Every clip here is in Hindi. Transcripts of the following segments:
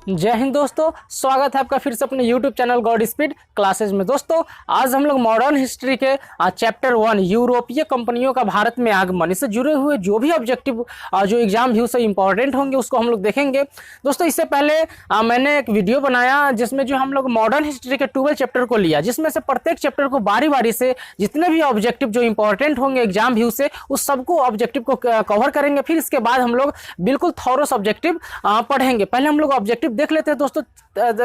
जय हिंद दोस्तों, स्वागत है आपका फिर से अपने YouTube channel God speed classes में। दोस्तों आज हम लोग मॉडर्न हिस्ट्री के चैप्टर 1 यूरोपीय कंपनियों का भारत में आगमन, इससे जुड़े हुए जो भी ऑब्जेक्टिव जो एग्जाम व्यू से इंपॉर्टेंट होंगे उसको हम लोग देखेंगे। दोस्तों इससे पहले मैंने एक वीडियो बनाया जिसमें जो हम लोग मॉडर्न हिस्ट्री के 12 चैप्टर को लिया, जिसमें से प्रत्येक चैप्टर को बारी बारी से जितने भी ऑब्जेक्टिव जो इंपॉर्टेंट होंगे एग्जाम व्यू से उस सबको ऑब्जेक्टिव को कवर करेंगे। फिर इसके बाद हम लोग बिल्कुल थॉरस ऑब्जेक्टिव पढ़ेंगे। पहले हम लोग ऑब्जेक्टिव देख लेते हैं दोस्तों,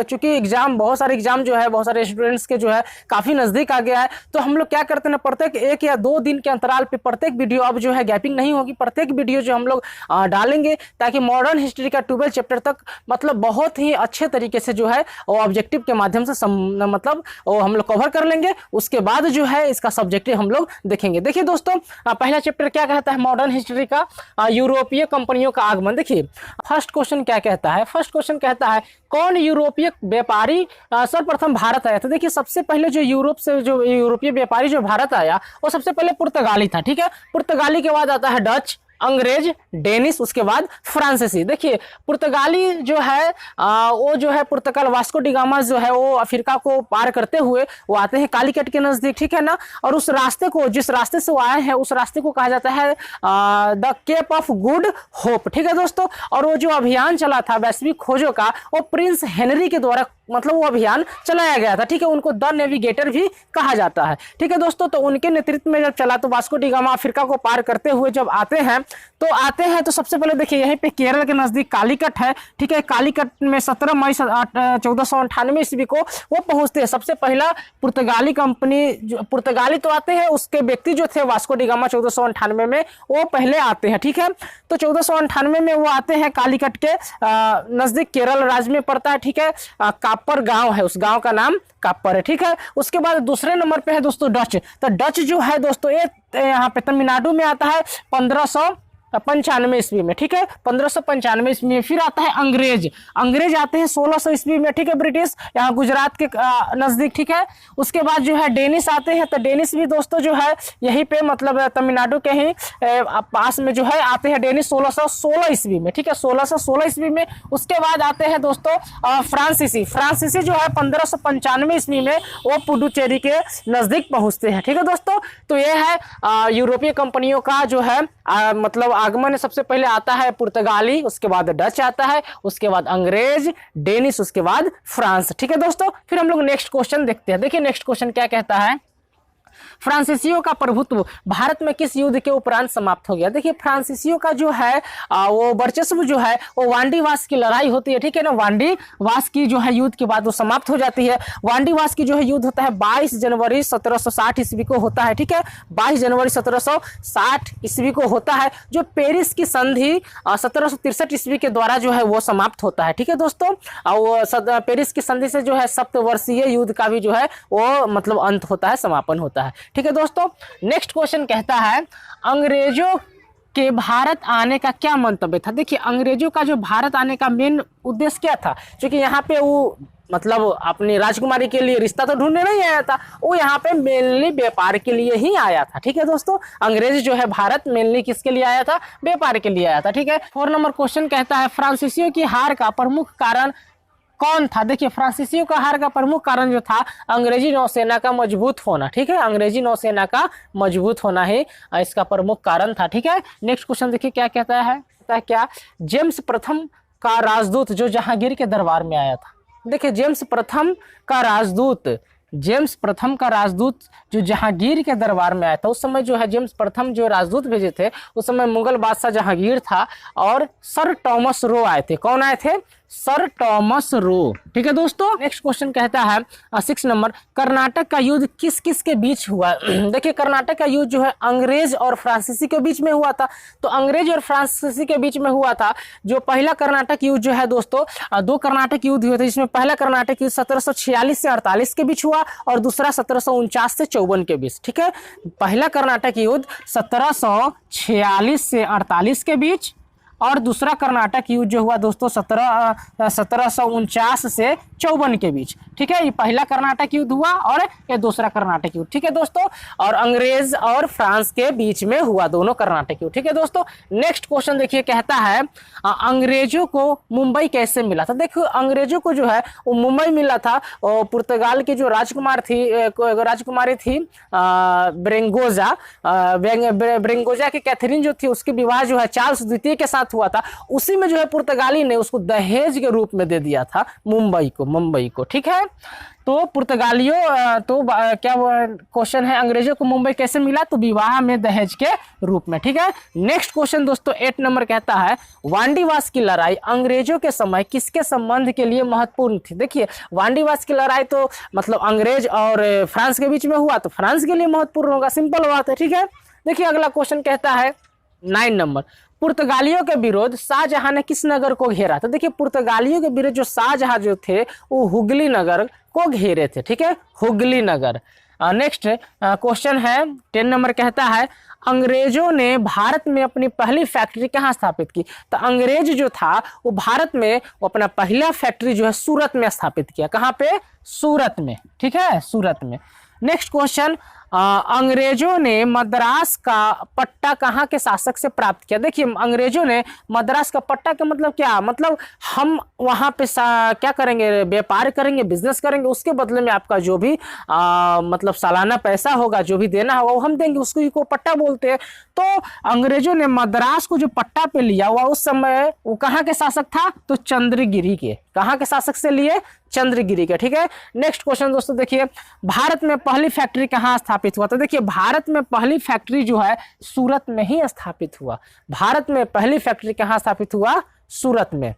चूंकि एग्जाम बहुत सारे एग्जाम जो है बहुत सारे स्टूडेंट्स के जो है काफी नजदीक आ गया है, तो हम लोग क्या करते हैं प्रत्येक 1 या 2 दिन के अंतराल पे प्रत्येक वीडियो अब जो है गैपिंग नहीं होगी, प्रत्येक वीडियो जो हम लोग डालेंगे ताकि मॉडर्न हिस्ट्री का 12 चैप्टर तक मतलब बहुत ही अच्छे तरीके से जो है वो ऑब्जेक्टिव के माध्यम से मतलब वो हम लोग कवर कर लेंगे। उसके बाद जो है इसका सब्जेक्टिव हम लोग देखेंगे। देखिए दोस्तों पहला चैप्टर क्या कहता है मॉडर्न हिस्ट्री का, यूरोपीय कंपनियों का आगमन। देखिए फर्स्ट क्वेश्चन क्या कहता है, फर्स्ट क्वेश्चन कहता है कौन यूरोपीय व्यापारी सर्वप्रथम भारत आया। तो देखिए सबसे पहले जो यूरोप से जो यूरोपीय व्यापारी जो भारत आया वो सबसे पहले पुर्तगाली था, ठीक है। पुर्तगाली के बाद आता है डच, अंग्रेज, डेनिश, उसके बाद फ्रांसीसी। देखिए पुर्तगाली जो है वो जो है पुर्तगाल वास्को डी गामा जो है वो अफ्रीका को पार करते हुए वो आते हैं कालीकट के नजदीक, ठीक है ना। और उस रास्ते को जिस रास्ते से वो आए हैं उस रास्ते को कहा जाता है the Cape of Good Hope, ठीक है दोस्तों। और वो जो अभियान चला था वैश्विक खोजों का वो प्रिंस हेनरी के द्वारा मतलब वो अभियान चलाया गया था, ठीक है। उनको द नेविगेटर भी कहा जाता है, ठीक है दोस्तों। तो उनके नेतृत्व में जब चला तो वास्को डी गामा अफ्रीका को पार करते हुए जब आते हैं तो सबसे पहले देखिए यहीं पे केरल के नजदीक कालीकट है, ठीक है। कालीकट में 17 मई 1498 ईस्वी को वो पहुंचते हैं। सबसे पहला पुर्तगाली कंपनी पुर्तगाली तो आते हैं, उसके व्यक्ति जो थे वास्को डी गामा 1498 में वो पहले आते हैं, ठीक है। तो 1498 में वो आते हैं कालीकट के नजदीक, केरल राज्य में पड़ता है, ठीक है। कापर गांव है, उस गांव का नाम कापर है, ठीक है। उसके बाद दूसरे नंबर पे है दोस्तों डच। तो डच जो है दोस्तों ये यहाँ पे तमिलनाडु में आता है 1595 ईस्वी में, ठीक है। 1595 ईस्वी में। फिर आता है अंग्रेज, अंग्रेज आते हैं 1600 ईस्वी में, ठीक है। ब्रिटिश यहाँ गुजरात के नजदीक, ठीक है। उसके बाद जो है डेनिश आते हैं, तो डेनिश भी दोस्तों जो है यहीं पे मतलब तमिलनाडु के ही पास में जो है आते हैं डेनिश 1616 ईस्वी में, ठीक है। 1616 ईस्वी में। उसके बाद आते हैं दोस्तों फ्रांसीसी, फ्रांसीसी जो है 1595 ईस्वी में वो पुडुचेरी के नजदीक पहुंचते हैं, ठीक है दोस्तों। तो ये है यूरोपीय कंपनियों का जो है मतलब आगमन। सबसे पहले आता है पुर्तगाली, उसके बाद डच आता है, उसके बाद अंग्रेज, डेनिश, उसके बाद फ्रांस, ठीक है दोस्तों। फिर हम लोग नेक्स्ट क्वेश्चन देखते हैं। देखिए नेक्स्ट क्वेश्चन क्या कहता है, फ्रांसीसियों का प्रभुत्व भारत में किस युद्ध के उपरांत समाप्त हो गया। देखिए फ्रांसीसियों का जो है वो वर्चस्व जो है वो वांडीवास की लड़ाई होती है, ठीक है ना। वांडीवास की जो है युद्ध के बाद वो समाप्त हो जाती है। वांडीवास की जो है युद्ध होता है 22 जनवरी 1760 ईस्वी को होता है, ठीक है। 22 जनवरी 1760 ईस्वी को होता है। जो पेरिस की संधि 1763 ईस्वी के द्वारा जो है वो समाप्त होता है, ठीक है दोस्तों। और पेरिस की संधि से जो है सप्तवर्षीय युद्ध का भी जो है वो मतलब अंत होता है, समापन होता है, ठीक है दोस्तों। नेक्स्ट क्वेश्चन कहता है अंग्रेजों के भारत आने का क्या मंतव्य था। देखिए अंग्रेजों का जो भारत आने का मेन उद्देश्य क्या था, क्योंकि यहाँ पे वो मतलब अपनी राजकुमारी के लिए रिश्ता तो ढूंढने नहीं आया था, वो यहाँ पे मेनली व्यापार के लिए ही आया था, ठीक है दोस्तों। अंग्रेज जो है भारत मेनली किसके लिए आया था, व्यापार के लिए आया था, ठीक है। 4 नंबर क्वेश्चन कहता है फ्रांसीसियों की हार का प्रमुख कारण कौन था। देखिए फ्रांसीसियों का हार का प्रमुख कारण जो था अंग्रेजी नौसेना का मजबूत होना, ठीक है। अंग्रेजी नौसेना का मजबूत होना ही इसका प्रमुख कारण था, ठीक है। नेक्स्ट क्वेश्चन देखिए क्या कहता है क्या, जेम्स प्रथम का राजदूत जो जहांगीर के दरबार में आया था। देखिए जेम्स प्रथम का राजदूत जो जहांगीर के दरबार में आया था, उस समय जो है जेम्स प्रथम जो राजदूत भेजे थे उस समय मुगल बादशाह जहांगीर था और सर टॉमस रो आए थे। कौन आए थे, सर टॉमस रो, ठीक है दोस्तों। नेक्स्ट क्वेश्चन कहता है 6 नंबर कर्नाटक का युद्ध किस किस के बीच हुआ। देखिए कर्नाटक का युद्ध जो है अंग्रेज और फ्रांसीसी के बीच में हुआ था। तो अंग्रेज और फ्रांसीसी के बीच में हुआ था। जो पहला कर्नाटक युद्ध जो है दोस्तों 2 कर्नाटक युद्ध हुए थे, जिसमें पहला कर्नाटक युद्ध 1746 से 48 के बीच हुआ और दूसरा 1749 से 54 के बीच, ठीक है। पहला कर्नाटक युद्ध 1746 से 48 के बीच और दूसरा कर्नाटक युद्ध जो हुआ दोस्तों 1749 से 1854 के बीच। ठीक है, ये पहला कर्नाटक युद्ध हुआ और ये दूसरा कर्नाटक युद्ध। ठीक है दोस्तों, और अंग्रेज और फ्रांस के बीच में हुआ दोनों कर्नाटक युद्ध। ठीक है दोस्तों, नेक्स्ट क्वेश्चन देखिए, कहता है अंग्रेजों को मुंबई कैसे मिला था। देखो अंग्रेजों को जो है वो मुंबई मिला था, और पुर्तगाल की जो राजकुमारी थी ब्रेंगोजा की कैथरीन जो थी, उसकी विवाह जो है चार्ल्स द्वितीय के साथ हुआ था। उसी में जो है पुर्तगाली ने उसको दहेज के रूप में दे दिया था मुंबई को। ठीक है, तो पुर्तगालियों तो क्या क्वेश्चन है, अंग्रेजों को मुंबई कैसे मिला, तो विवाह में दहेज के रूप में। ठीक है, नेक्स्ट क्वेश्चन दोस्तों 8 नंबर कहता है वांडीवास की लड़ाई अंग्रेजों के समय किसके संबंध के लिए महत्वपूर्ण थी। देखिए वांडीवास की लड़ाई तो मतलब अंग्रेज और फ्रांस के बीच में हुआ, तो फ्रांस के लिए महत्वपूर्ण होगा, सिंपल बात है। ठीक है, देखिए अगला क्वेश्चन कहता है 9 नंबर, पुर्तगालियों के विरोध शाहजहां ने किस नगर को घेरा। तो देखिए पुर्तगालियों के विरोध जो शाहजहां जो थे वो हुगली नगर को घेरे थे। ठीक है, हुगली नगर। नेक्स्ट क्वेश्चन है 10 नंबर कहता है अंग्रेजों ने भारत में अपनी पहली फैक्ट्री कहाँ स्थापित की। तो अंग्रेज जो था वो भारत में वो अपना पहला फैक्ट्री जो है सूरत में स्थापित किया। कहाँ पे, सूरत में। ठीक है, सूरत में। नेक्स्ट क्वेश्चन, अंग्रेजों ने मद्रास का पट्टा कहाँ के शासक से प्राप्त किया। देखिए अंग्रेजों ने मद्रास का पट्टा का मतलब क्या, मतलब हम वहाँ पे क्या करेंगे, व्यापार करेंगे, बिजनेस करेंगे, उसके बदले में आपका जो भी मतलब सालाना पैसा होगा, जो भी देना होगा वो हम देंगे, उसको ही को पट्टा बोलते हैं। तो अंग्रेजों ने मद्रास को जो पट्टा पे लिया हुआ उस समय वो कहाँ के शासक था, तो चंद्रगिरी के। कहाँ के शासक से लिए, चंद्रगिरी के। ठीक है, नेक्स्ट क्वेश्चन दोस्तों देखिए, भारत में पहली फैक्ट्री कहाँ स्थापित हुआ। तो देखिए भारत में पहली फैक्ट्री जो है सूरत में ही स्थापित हुआ। भारत में पहली फैक्ट्री कहाँ स्थापित हुआ, सूरत में।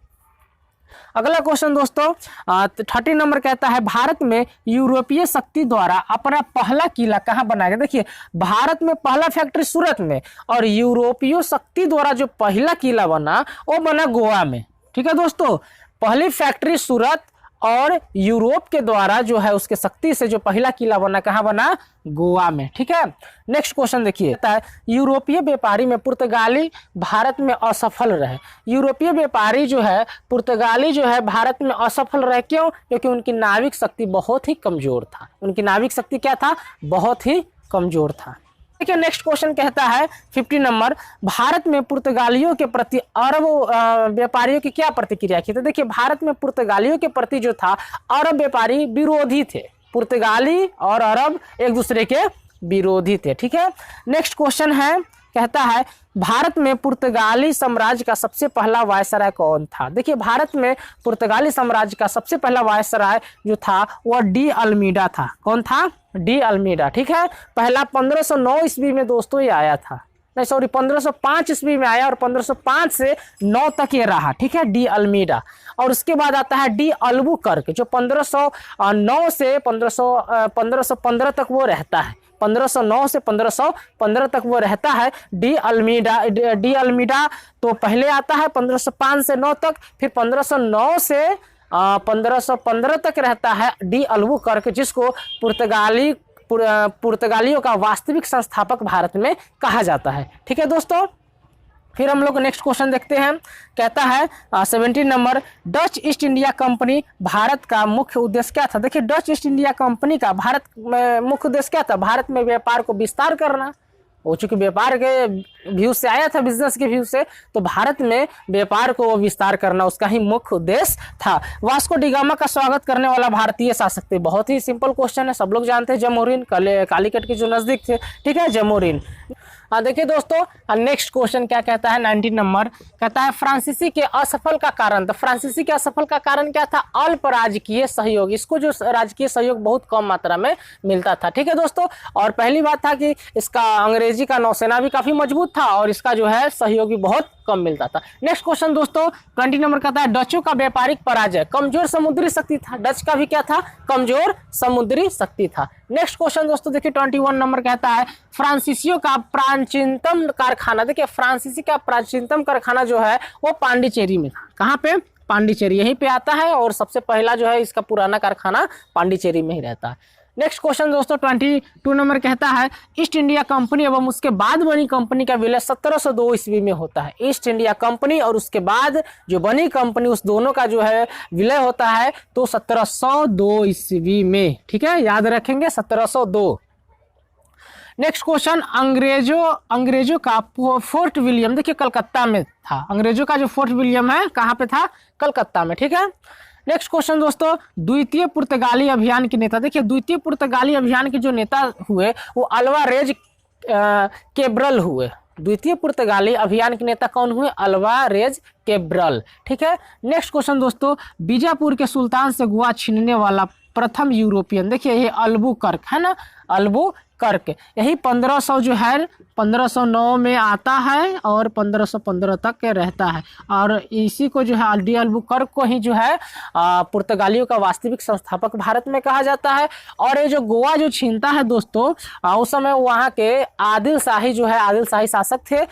अगला क्वेश्चन दोस्तों 30 नंबर कहता है भारत में यूरोपीय शक्ति द्वारा अपना पहला किला कहाँ बनाया गया। देखिए भारत में पहला फैक्ट्री सूरत में, और यूरोपीय शक्ति द्वारा जो पहला किला बना वो बना गोवा में। ठीक है दोस्तों, पहली फैक्ट्री सूरत और यूरोप के द्वारा जो है उसके शक्ति से जो पहला किला बना कहाँ बना, गोवा में। ठीक है, नेक्स्ट क्वेश्चन देखिए, यूरोपीय व्यापारी में पुर्तगाली भारत में असफल रहे। यूरोपीय व्यापारी जो है पुर्तगाली जो है भारत में असफल रहे, क्यों, क्योंकि उनकी नाविक शक्ति बहुत ही कमजोर था। उनकी नाविक शक्ति क्या था, बहुत ही कमजोर था। देखिए नेक्स्ट क्वेश्चन कहता है 50 नंबर, भारत में पुर्तगालियों के प्रति अरब व्यापारियों की क्या प्रतिक्रिया की। तो देखिए भारत में पुर्तगालियों के प्रति जो था अरब व्यापारी विरोधी थे। पुर्तगाली और अरब एक दूसरे के विरोधी थे। ठीक है, नेक्स्ट क्वेश्चन है, कहता है भारत में पुर्तगाली साम्राज्य का सबसे पहला वायसराय कौन था। देखिए भारत में पुर्तगाली साम्राज्य का सबसे पहला वायसराय जो था वह डी अल्मीडा था। कौन था, डी अल्मीडा। ठीक है, पहला 1509 ईस्वी में दोस्तों ये आया था, नहीं सॉरी 1505 ईस्वी में आया और 1505 से 9 तक ये रहा। ठीक है, डी अल्मीडा। और उसके बाद आता है डी अल्बुकर्क जो 1509 से 1515 तक वो रहता है। 1509 से 1515 तक वो रहता है डी अल्मीडा। तो पहले आता है 1505 से 9 तक, फिर 1509 से 1515 तक रहता है डी अल्बुकर्क, जिसको पुर्तगालियों का वास्तविक संस्थापक भारत में कहा जाता है। ठीक है दोस्तों, फिर हम लोग नेक्स्ट क्वेश्चन देखते हैं। कहता है 17 number, Dutch east India company Bharat का मुख्य उद्देश्य क्या था। देखिए डच ईस्ट इंडिया कंपनी का भारत में मुख्य उद्देश्य क्या था, भारत में व्यापार को विस्तार करना। वो चूंकि व्यापार के व्यू से आया था, बिजनेस के व्यू से, तो भारत में व्यापार को विस्तार करना उसका ही मुख्य उद्देश्य था। वास्को डी गामा का स्वागत करने वाला भारतीय शासक थे। बहुत ही सिंपल क्वेश्चन है, सब लोग जानते हैं, जमोरिन, कालीकट के जो नजदीक थे। ठीक है, जमोरिन। देखिए दोस्तों नेक्स्ट क्वेश्चन क्या कहता है 19 नंबर, कहता है फ्रांसीसी के असफल का कारण। तो फ्रांसीसी के असफल का कारण क्या था, अल्प राजकीय सहयोग। इसको जो राजकीय सहयोग बहुत कम मात्रा में मिलता था। ठीक है दोस्तों, और पहली बात था कि इसका अंग्रेजी का नौसेना भी काफी मजबूत था और इसका जो है सहयोग भी बहुत कम मिलता था। नेक्स्ट क्वेश्चन दोस्तों 20 नंबर कहता है डचों का व्यापारिक पराजय, कमजोर समुद्री शक्ति था। डच का भी क्या था, कमजोर समुद्री शक्ति था। नेक्स्ट क्वेश्चन दोस्तों देखिए 21 नंबर कहता है फ्रांसीसियों का प्राचीनतम कारखाना। देखिए फ्रांसीसी का प्राचीनतम कारखाना जो है वो पांडिचेरी में था। कहाँ पे, पांडिचेरी, यहीं पे आता है और सबसे पहला जो है इसका पुराना कारखाना पांडिचेरी में ही रहता है। नेक्स्ट क्वेश्चन दोस्तों 22 नंबर कहता है ईस्ट इंडिया कंपनी एवं उसके बाद बनी कंपनी का विलय 1702 ईस्वी में होता है। ईस्ट इंडिया कंपनी और उसके बाद जो बनी कंपनी उस दोनों का जो है विलय होता है तो 1702 ईस्वी में, ठीक है, याद रखेंगे 1702। नेक्स्ट क्वेश्चन अंग्रेजों का फोर्ट विलियम, देखिए कलकत्ता में था, अंग्रेजों का जो फोर्ट विलियम है कहाँ पे था, कलकत्ता में, ठीक है। नेक्स्ट क्वेश्चन दोस्तों द्वितीय पुर्तगाली अभियान के नेता, देखिए द्वितीय पुर्तगाली अभियान के जो नेता हुए वो अल्वारेज केब्रल हुए। द्वितीय पुर्तगाली अभियान के नेता कौन हुए, अल्वारेज केब्रल, ठीक है। नेक्स्ट क्वेश्चन दोस्तों बीजापुर के सुल्तान से गोवा छीनने वाला प्रथम यूरोपियन, देखिए ये अल्बुकर्क है ना, अल्बुकर्क, यही 1500 जो है 1509 में आता है और 1515 तक रहता है और इसी को जो है अल्बुकर्क को ही जो है पुर्तगालियों का वास्तविक संस्थापक भारत में कहा जाता है। और ये जो गोवा जो छीनता है दोस्तों उस समय वहाँ के आदिल शाही जो है, आदिल शाही शासक थे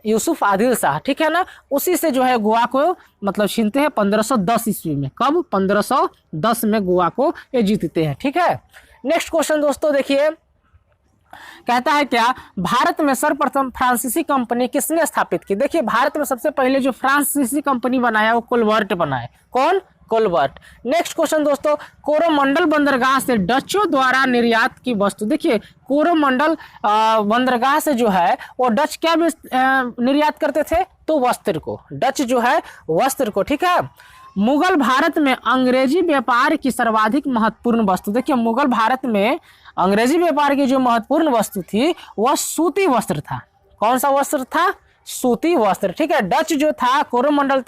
यूसुफ आदिल शाह, ठीक है ना, उसी से जो है गोवा को मतलब छीनते हैं 1510 ईस्वी में। कब, 1510 में गोवा को ये जीतते हैं, ठीक है। नेक्स्ट क्वेश्चन दोस्तों देखिए कहता है क्या भारत में सर्वप्रथम फ्रांसीसी कंपनी किसने स्थापित की, देखिए भारत में सबसे पहले जो फ्रांसीसी कंपनी बनाया वो कोलवर्ट बनाए, कौन, कोलवर्ट। नेक्स्ट क्वेश्चन दोस्तों कोरोमंडल बंदरगाह से डचों द्वारा निर्यात की वस्तु, देखिए कोरोमंडल बंदरगाह से जो है वो डच क्या निर्यात करते थे, तो वस्त्र को, डच जो है वस्त्र को, ठीक है। मुगल भारत में अंग्रेजी व्यापार की सर्वाधिक महत्वपूर्ण वस्तु, देखिए मुगल भारत में अंग्रेजी व्यापार की जो महत्वपूर्ण वस्तु थी वह सूती वस्त्र था। कौन सा वस्त्र था, सूती वस्त्र, ठीक है। डच जो था कोरोमंडल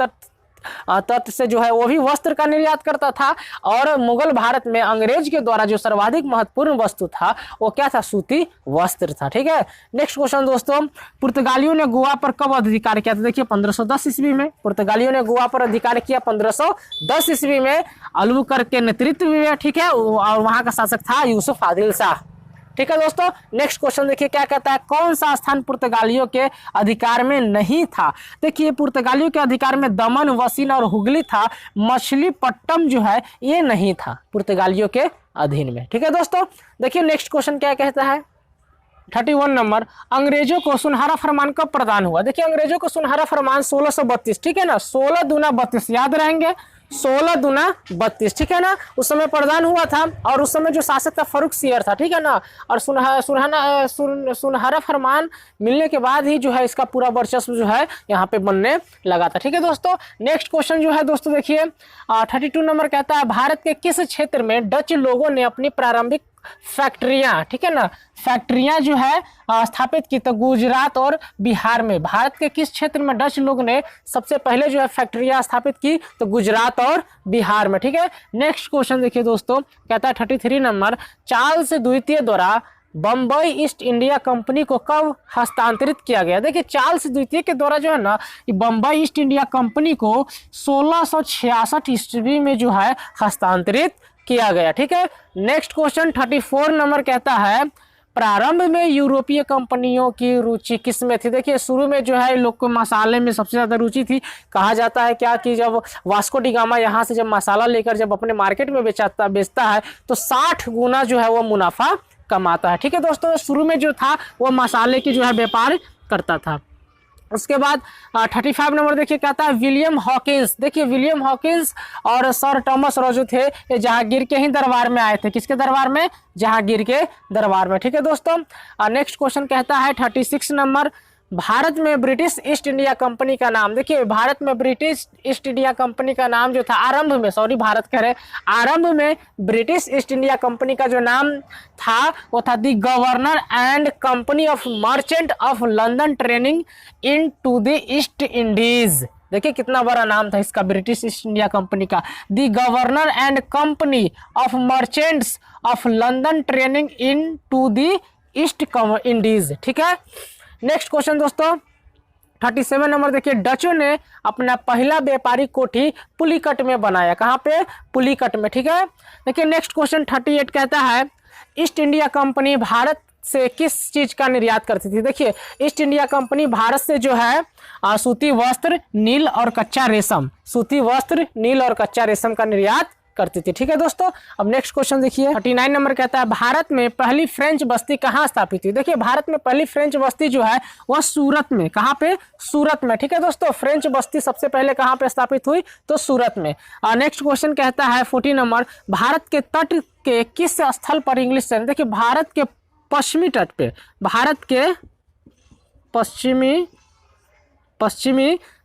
तट से जो है वो भी वस्त्र का निर्यात करता था और मुगल भारत में अंग्रेज के द्वारा जो सर्वाधिक महत्वपूर्ण वस्तु था वो क्या था, सूती वस्त्र था, ठीक है। नेक्स्ट क्वेश्चन दोस्तों पुर्तगालियों ने गोवा पर कब अधिकार किया था, देखिए 1510 ईस्वी में पुर्तगालियों ने गोवा पर अधिकार किया, 1510 ईस्वी में अल्बुकर्क के नेतृत्व में, ठीक है, और वहां का शासक था यूसुफ आदिल शाह, ठीक है दोस्तों। नेक्स्ट क्वेश्चन देखिए क्या कहता है कौन सा स्थान पुर्तगालियों के अधिकार में नहीं था, देखिए पुर्तगालियों के अधिकार में दमन, वसीन और हुगली था, मछलीपट्टनम जो है ये नहीं था पुर्तगालियों के अधीन में, ठीक है दोस्तों। देखिए नेक्स्ट क्वेश्चन क्या कहता है 31 नंबर अंग्रेजों को सुनहरा फरमान कब प्रदान हुआ, देखिए अंग्रेजों को सुनहरा फरमान 1632, ठीक है ना, 16 दूना 32 याद रहेंगे, 16 दूना 32, ठीक है ना, उस समय प्रदान हुआ था और उस समय जो शासक था फर्रुख सियर था, ठीक है ना, और सुनहरा फरमान मिलने के बाद ही जो है इसका पूरा वर्चस्व जो है यहाँ पे बनने लगा था, ठीक है दोस्तों। नेक्स्ट क्वेश्चन जो है दोस्तों देखिए 32 नंबर कहता है भारत के किस क्षेत्र में डच लोगों ने अपनी प्रारंभिक फैक्ट्रियां, ठीक है ना, फैक्ट्रियां जो है स्थापित की, तो गुजरात और बिहार में। भारत के किस क्षेत्र में डच लोग ने सबसे पहले जो है फैक्ट्रियां स्थापित की, तो गुजरात और बिहार में, ठीक है। नेक्स्ट क्वेश्चन देखिए दोस्तों कहता है 33 नंबर चार्ल्स द्वितीय द्वारा बम्बई ईस्ट इंडिया कंपनी को कब हस्तांतरित किया गया, देखिए चार्ल्स द्वितीय के द्वारा जो है ना बम्बई ईस्ट इंडिया कंपनी को 1666 ईस्वी में जो है हस्तांतरित किया गया, ठीक है। नेक्स्ट क्वेश्चन 34 नंबर कहता है प्रारंभ में यूरोपीय कंपनियों की रुचि किस में थी, देखिए शुरू में जो है लोग को मसाले में सबसे ज्यादा रुचि थी। कहा जाता है क्या कि जब वास्को डी गामा यहाँ से जब मसाला लेकर जब अपने मार्केट में बेचता है तो 60 गुना जो है वो मुनाफा कमाता है, ठीक है दोस्तों। शुरू में जो था वो मसाले की जो है व्यापार करता था। उसके बाद 35 नंबर देखिए कहता है विलियम हॉकिंस, देखिए विलियम हॉकिंस और सर टॉमस रॉ जो थे ये जहांगीर के ही दरबार में आए थे, किसके दरबार में, जहांगीर के दरबार में, ठीक है दोस्तों। नेक्स्ट क्वेश्चन कहता है 36 नंबर भारत में ब्रिटिश ईस्ट इंडिया कंपनी का नाम, देखिए भारत में ब्रिटिश ईस्ट इंडिया कंपनी का नाम जो था आरंभ में, भारत कह रहे आरंभ में ब्रिटिश ईस्ट इंडिया कंपनी का जो नाम था वो था the governor and company of merchant of London training into the East Indies, देखिए कितना बड़ा नाम था इसका ब्रिटिश ईस्ट इंडिया कंपनी का, the governor and company of merchants of London training into the East Indies, ठीक है। नेक्स्ट क्वेश्चन दोस्तों 37 नंबर देखिए डचों ने अपना पहला व्यापारिक कोठी पुलिकट में बनाया, कहाँ पे, पुलिकट में, ठीक है। देखिए नेक्स्ट क्वेश्चन 38 कहता है ईस्ट इंडिया कंपनी भारत से किस चीज का निर्यात करती थी, देखिए ईस्ट इंडिया कंपनी भारत से जो है सूती वस्त्र, नील और कच्चा रेशम, सूती वस्त्र, नील और कच्चा रेशम का निर्यात करती थी। ठीक है दोस्तों, अब नेक्स्ट क्वेश्चन देखिए 39 नंबर कहता है भारत में पहली फ्रेंच बस्ती कहाँ स्थापित हुई। देखिए भारत में पहली फ्रेंच बस्ती जो है वह सूरत में, कहाँ पे, सूरत में। ठीक है दोस्तों, फ्रेंच बस्ती सबसे पहले कहाँ पे स्थापित हुई, तो सूरत में। नेक्स्ट क्वेश्चन कहता है 40 नंबर भारत के तट के किस स्थल पर इंग्लिश चैनल। देखिए भारत के पश्चिमी तट पे, भारत के पश्चिमी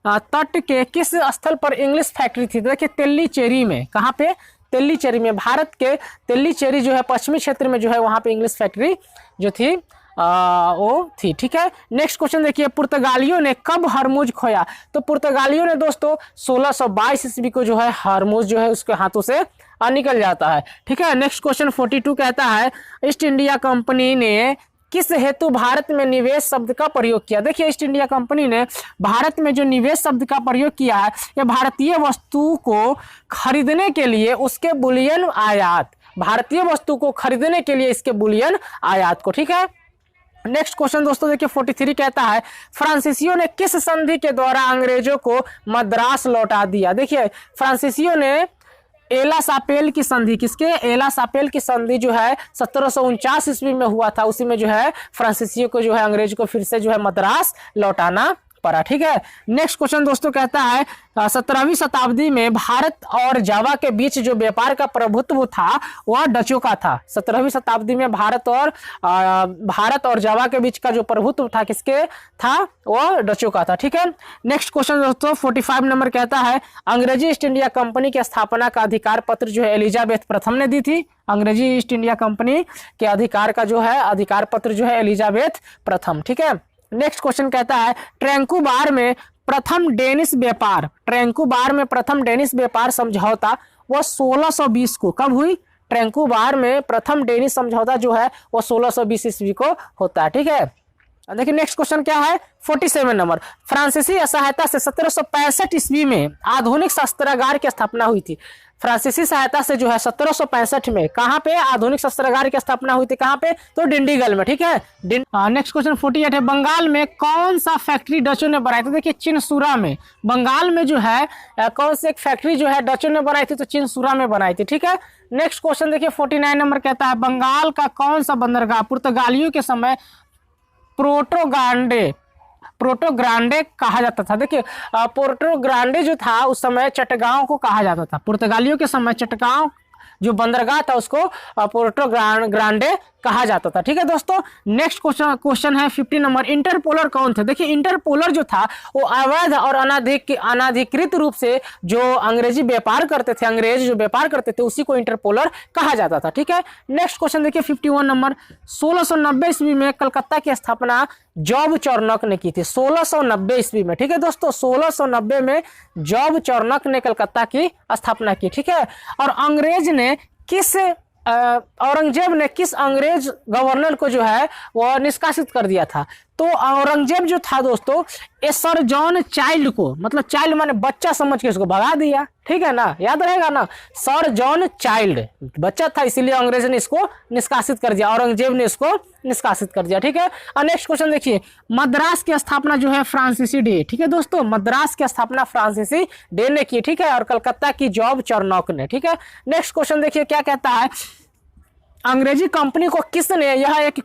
तट के किस स्थल पर इंग्लिश फैक्ट्री थी। देखिए तेल्लीचेरी में, कहाँ पे, तेल्लीचेरी में। भारत के तेल्लीचेरी जो है पश्चिमी क्षेत्र में जो है वहाँ पे इंग्लिश फैक्ट्री जो थी वो थी। ठीक है, नेक्स्ट क्वेश्चन देखिए पुर्तगालियों ने कब हरमुज खोया। तो पुर्तगालियों ने दोस्तों 1622 ईस्वी को जो है हरमुज जो है उसके हाथों से निकल जाता है। ठीक है, नेक्स्ट क्वेश्चन 42 कहता है ईस्ट इंडिया कंपनी ने किस हेतु भारत में निवेश शब्द का प्रयोग किया। देखिए ईस्ट इंडिया कंपनी ने भारत में जो निवेश शब्द का प्रयोग किया है यह भारतीय वस्तु को खरीदने के लिए उसके बुलियन आयात, भारतीय वस्तु को खरीदने के लिए इसके बुलियन आयात को। ठीक है, नेक्स्ट क्वेश्चन दोस्तों देखिए 43 कहता है फ्रांसीसियों ने किस संधि के द्वारा अंग्रेजों को मद्रास लौटा दिया। देखिए फ्रांसीसियों ने एला सापेल की संधि, किसके, एला सापेल की संधि जो है 1749 ईस्वी में हुआ था, उसी में जो है फ्रांसीसियों को जो है अंग्रेज को फिर से जो है मद्रास लौटाना पड़ा। ठीक है, नेक्स्ट क्वेश्चन दोस्तों कहता है 17वीं शताब्दी में भारत और जावा के बीच जो व्यापार का प्रभुत्व था वह डचों का था। 17वीं शताब्दी में भारत और जावा के बीच का जो प्रभुत्व था किसके था, वह डचों का था। ठीक है, नेक्स्ट क्वेश्चन दोस्तों 45 नंबर कहता है अंग्रेजी ईस्ट इंडिया कंपनी की स्थापना का अधिकार पत्र जो है एलिजाबेथ प्रथम ने दी थी। अंग्रेजी ईस्ट इंडिया कंपनी के अधिकार पत्र जो है एलिजाबेथ प्रथम। ठीक है, नेक्स्ट क्वेश्चन कहता है ट्रैंकुबार में प्रथम डेनिश व्यापार समझौता वह 1620 को कब हुई। ट्रैंकुबार में प्रथम डेनिश समझौता जो है वह 1620 ईस्वी को होता है। ठीक है, देखिए नेक्स्ट क्वेश्चन क्या है 47 नंबर फ्रांसीसी सहायता से 1765 ईस्वी में आधुनिक शस्त्रागार की स्थापना हुई थी। फ्रांसीसी सहायता से जो है 1765 में कहाँ पे आधुनिक शस्त्रागार की स्थापना हुई थी, कहाँ पे, तो डिंडीगल में। ठीक है, नेक्स्ट क्वेश्चन 48 है बंगाल में कौन सा फैक्ट्री डचों ने बनाई थी। देखिए चिनसुरा में, बंगाल में जो है कौन सी एक फैक्ट्री जो है डचों ने बनाई थी, तो चिनसुरा में बनाई थी। ठीक है, नेक्स्ट क्वेश्चन देखिए 49 नंबर कहता है बंगाल का कौन सा बंदरगाह पुर्तगालियों के समय पोर्टो ग्रांडे कहा जाता था। देखिए पोर्टो ग्रांडे जो था उस समय चटगांव को कहा जाता था। पुर्तगालियों के समय चटगांव जो बंदरगाह था उसको पोर्टो ग्रांडे कहा जाता था। ठीक है दोस्तों, नेक्स्ट क्वेश्चन है 50 नंबर इंटरपोलर कौन थे। देखिए इंटरपोलर जो था वो अवैध और अनाधिकृत रूप से जो अंग्रेज जो व्यापार करते थे उसी को इंटरपोलर कहा जाता था। ठीक है, नेक्स्ट क्वेश्चन देखिए 51 नंबर 1690 ईस्वी में कलकत्ता की स्थापना जॉब चार्नक ने की थी। 1690 ईस्वी में। ठीक है दोस्तों, 1690 में जॉब चार्नक ने कलकत्ता की स्थापना की। ठीक है, और औरंगजेब ने किस अंग्रेज गवर्नर को जो है वह निष्कासित कर दिया था। तो औरंगजेब जो था दोस्तों ये सर जॉन चाइल्ड को, मतलब चाइल्ड माने बच्चा समझ के उसको भगा दिया। ठीक है ना, याद रहेगा ना, सर जॉन चाइल्ड बच्चा था इसीलिए अंग्रेज ने इसको निष्कासित कर दिया, औरंगजेब ने इसको निष्कासित कर दिया। ठीक है, और नेक्स्ट क्वेश्चन देखिए मद्रास की स्थापना जो है फ्रांसीसी डे। ठीक है दोस्तों, मद्रास की स्थापना फ्रांसीसी डे ने की। ठीक है, और कलकत्ता की जॉब चार्नक ने। ठीक है, नेक्स्ट क्वेश्चन देखिए क्या कहता है अंग्रेजी कंपनी को किसने, यह एक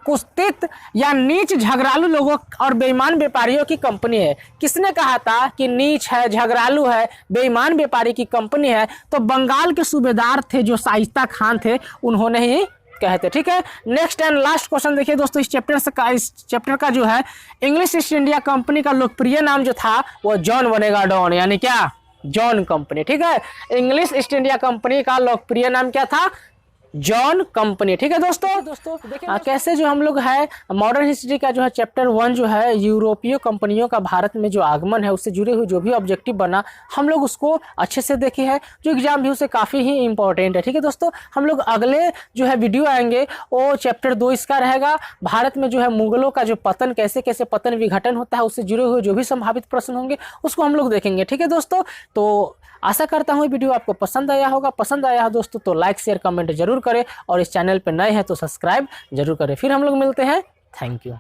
कुत्सित या नीच झगड़ालू लोगों और बेईमान व्यापारियों की कंपनी है। किसने कहा था कि नीच है, झगड़ालू है, बेईमान व्यापारी की कंपनी है, तो बंगाल के सूबेदार थे जो शाइस्ता खान थे, उन्होंने ही कहते। ठीक है, नेक्स्ट एंड लास्ट क्वेश्चन देखिए दोस्तों इस चैप्टर का जो है इंग्लिश ईस्ट इंडिया कंपनी का लोकप्रिय नाम जो था वो जॉन बनेगा, डॉन यानी क्या, जॉन कंपनी। ठीक है, इंग्लिश ईस्ट इंडिया कंपनी का लोकप्रिय नाम क्या था, जॉन कंपनी। ठीक है दोस्तों देखिए कैसे जो हम लोग है मॉडर्न हिस्ट्री का जो है चैप्टर 1 जो है यूरोपीय कंपनियों का भारत में जो आगमन है उससे जुड़े हुए जो भी ऑब्जेक्टिव बना हम लोग उसको अच्छे से देखे हैं, जो एग्जाम भी उसे काफ़ी ही इंपॉर्टेंट है। ठीक है दोस्तों, हम लोग अगले जो है वीडियो आएंगे वो चैप्टर 2 इसका रहेगा, भारत में जो है मुगलों का जो पतन कैसे कैसे पतन विघटन होता है उससे जुड़े हुए जो भी संभावित प्रश्न होंगे उसको हम लोग देखेंगे। ठीक है दोस्तों, तो आशा करता हूँ वीडियो आपको पसंद आया होगा। पसंद आया हो दोस्तों तो लाइक शेयर कमेंट जरूर करें और इस चैनल पर नए हैं तो सब्सक्राइब जरूर करें। फिर हम लोग मिलते हैं, थैंक यू।